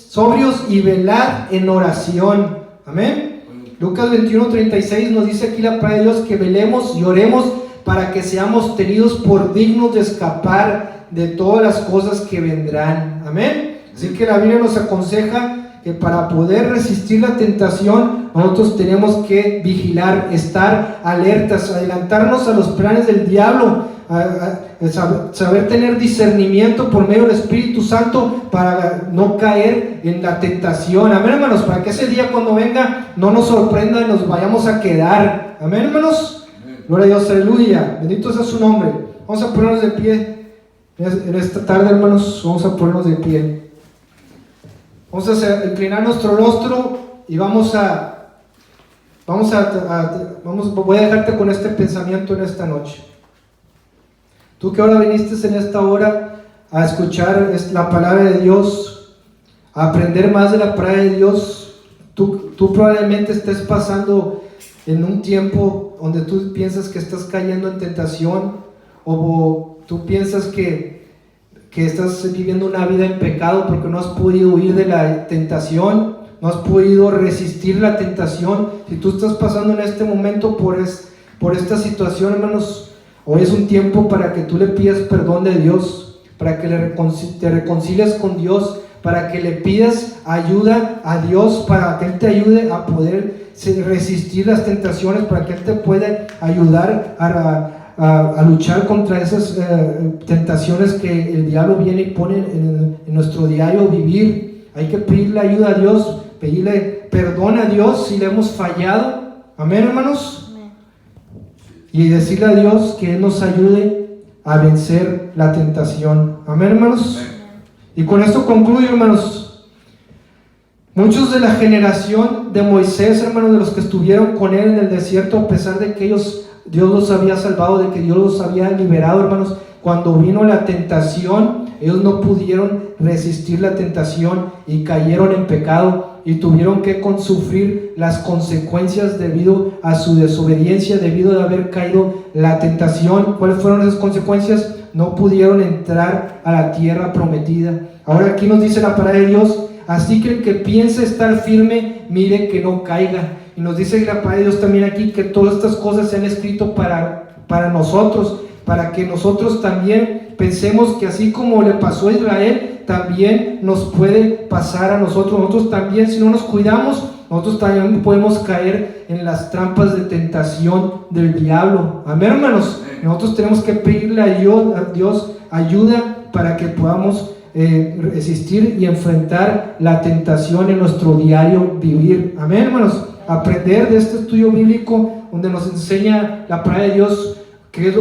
Speaker 1: sobrios y velad en oración. Amén. Lucas 21:36 nos dice aquí la palabra de Dios que velemos y oremos para que seamos tenidos por dignos de escapar de todas las cosas que vendrán. Amén. Así que la Biblia nos aconseja que para poder resistir la tentación nosotros tenemos que vigilar, estar alertas, adelantarnos a los planes del diablo, saber tener discernimiento por medio del Espíritu Santo para no caer en la tentación, amén, hermanos, para que ese día cuando venga no nos sorprenda y nos vayamos a quedar, amén, hermanos. Gloria a Dios, aleluya, bendito sea su nombre. Vamos a ponernos de pie en esta tarde, hermanos. Vamos a ponernos de pie, vamos a inclinar nuestro rostro y voy a dejarte con este pensamiento en esta noche. Tú que ahora viniste en esta hora a escuchar la palabra de Dios, a aprender más de la palabra de Dios, tú probablemente estés pasando en un tiempo donde tú piensas que estás cayendo en tentación, o tú piensas que estás viviendo una vida en pecado porque no has podido huir de la tentación, no has podido resistir la tentación. Si tú estás pasando en este momento por esta situación, hermanos, hoy es un tiempo para que tú le pidas perdón de Dios, para que te reconcilies con Dios, para que le pidas ayuda a Dios, para que Él te ayude a poder resistir las tentaciones, para que Él te pueda ayudar a luchar contra esas tentaciones que el diablo viene y pone en nuestro diario vivir. Hay que pedirle ayuda a Dios, pedirle perdón a Dios si le hemos fallado, amén, hermanos. Y decirle a Dios que Él nos ayude a vencer la tentación. Amén, hermanos. Amén. Y con esto concluyo, hermanos. Muchos de la generación de Moisés, hermanos, de los que estuvieron con él en el desierto, a pesar de que Dios los había salvado, de que Dios los había liberado, hermanos, cuando vino la tentación, ellos no pudieron resistir la tentación y cayeron en pecado y tuvieron que sufrir las consecuencias debido a su desobediencia, debido a haber caído la tentación. ¿Cuáles fueron esas consecuencias? No pudieron entrar a la tierra prometida. Ahora aquí nos dice la palabra de Dios: así que el que piense estar firme, mire que no caiga. Y nos dice la palabra de Dios también aquí que todas estas cosas se han escrito para nosotros, para que nosotros también pensemos que así como le pasó a Israel, también nos puede pasar a nosotros. Nosotros también, si no nos cuidamos, nosotros también podemos caer en las trampas de tentación del diablo. Amén, hermanos. Nosotros tenemos que pedirle a Dios ayuda para que podamos resistir y enfrentar la tentación en nuestro diario vivir. Amén, hermanos. Aprender de este estudio bíblico donde nos enseña la palabra de Dios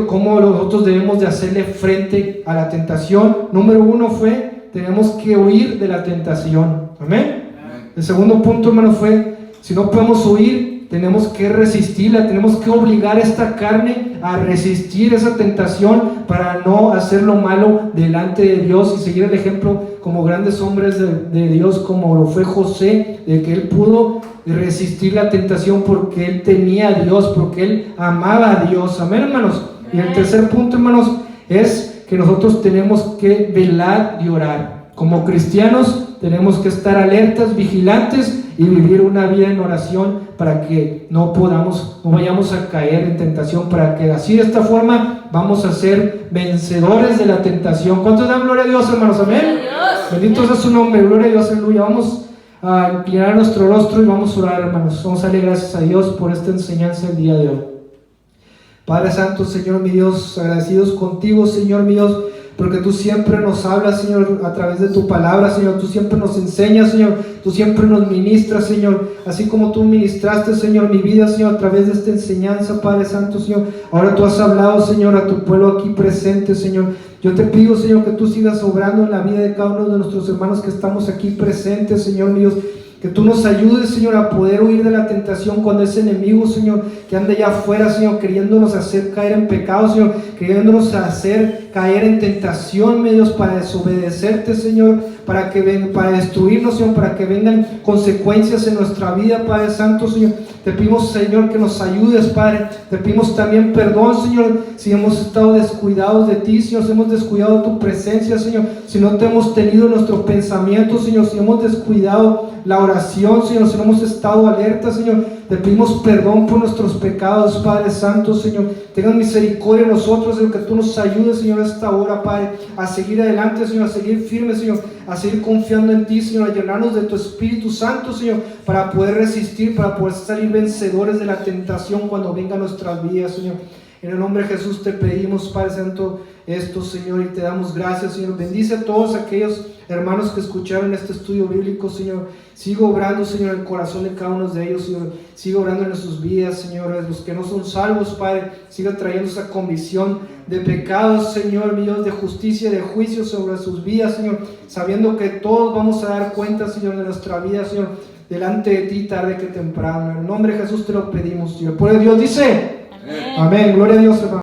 Speaker 1: cómo nosotros debemos de hacerle frente a la tentación. Número 1 fue, tenemos que huir de la tentación. Amén. El segundo punto, hermano, fue, si no podemos huir, tenemos que resistirla, tenemos que obligar a esta carne a resistir esa tentación para no hacer lo malo delante de Dios y seguir el ejemplo como grandes hombres de Dios, como lo fue José, de que él pudo resistir la tentación porque él tenía a Dios, porque él amaba a Dios. Amén, hermanos. Y el tercer punto, hermanos, es que nosotros tenemos que velar y orar. Como cristianos tenemos que estar alertas, vigilantes y vivir una vida en oración para que no vayamos a caer en tentación, para que así de esta forma vamos a ser vencedores de la tentación. ¿Cuántos dan gloria a Dios, hermanos? Amén. Bendito sea su nombre, gloria a Dios, aleluya. Vamos a inclinar nuestro rostro y vamos a orar, hermanos. Vamos a darle gracias a Dios por esta enseñanza el día de hoy. Padre Santo, Señor mi Dios, agradecidos contigo, Señor mi Dios, porque tú siempre nos hablas, Señor, a través de tu palabra, Señor. Tú siempre nos enseñas, Señor. Tú siempre nos ministras, Señor. Así como tú ministraste, Señor, mi vida, Señor, a través de esta enseñanza, Padre Santo, Señor. Ahora tú has hablado, Señor, a tu pueblo aquí presente, Señor. Yo te pido, Señor, que tú sigas obrando en la vida de cada uno de nuestros hermanos que estamos aquí presentes, Señor mi Dios. Que tú nos ayudes, Señor, a poder huir de la tentación cuando ese enemigo, Señor, que anda allá afuera, Señor, queriéndonos hacer caer en pecado, Señor, queriéndonos hacer caer en tentación, mi Dios, para desobedecerte, Señor, para destruirnos, Señor, para que vengan consecuencias en nuestra vida, Padre Santo, Señor. Te pedimos, Señor, que nos ayudes, Padre. Te pedimos también perdón, Señor, si hemos estado descuidados de ti, Señor, si hemos descuidado tu presencia, Señor, si no te hemos tenido en nuestro pensamiento, Señor, si hemos descuidado la oración, Señor, si no hemos estado alerta, Señor. Te pedimos perdón por nuestros pecados, Padre Santo, Señor. Tengan misericordia de nosotros, Señor, que tú nos ayudes, Señor, a esta hora, Padre, a seguir adelante, Señor, a seguir firmes, Señor, a seguir confiando en ti, Señor, a llenarnos de tu Espíritu Santo, Señor, para poder resistir, para poder salir vencedores de la tentación cuando venga a nuestras vidas, Señor. En el nombre de Jesús te pedimos, Padre Santo, esto, Señor, y te damos gracias, Señor. Bendice a todos aquellos hermanos que escucharon este estudio bíblico, Señor. Sigo obrando, Señor, en el corazón de cada uno de ellos, Señor. Sigo obrando en sus vidas, Señor. Los que no son salvos, Padre, siga trayendo esa convicción de pecados, Señor, mi Dios, de justicia, de juicio sobre sus vidas, Señor. Sabiendo que todos vamos a dar cuenta, Señor, de nuestra vida, Señor, delante de ti, tarde que temprano. En el nombre de Jesús te lo pedimos, Señor. Por Dios dice, amén. Gloria a Dios, hermano.